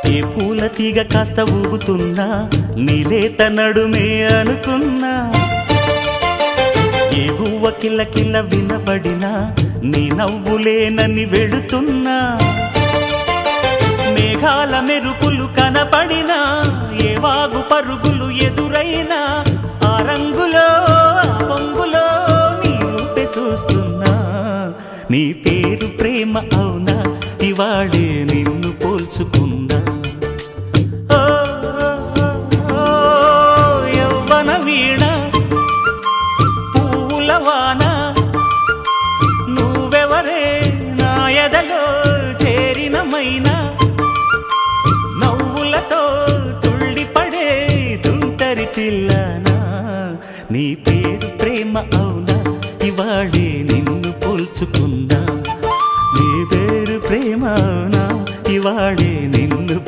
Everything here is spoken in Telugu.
ఏ పూల తీగ కాస్త ఊగుతున్నా నీలేత నడుమే అనుకున్నా ఏ గువ్వ కిల్ల కిల్ల వినబడినా నీ నవ్వులేనని వెళుతున్నా మేఘాల మెరుపులు కనపడినా ఏ వాగు పరుగులు ఎదురైనా ఆ రంగులో పొంగులో నీ రూపే చూస్తున్నా నీ పేరు ప్రేమ అవునా ఇవాళే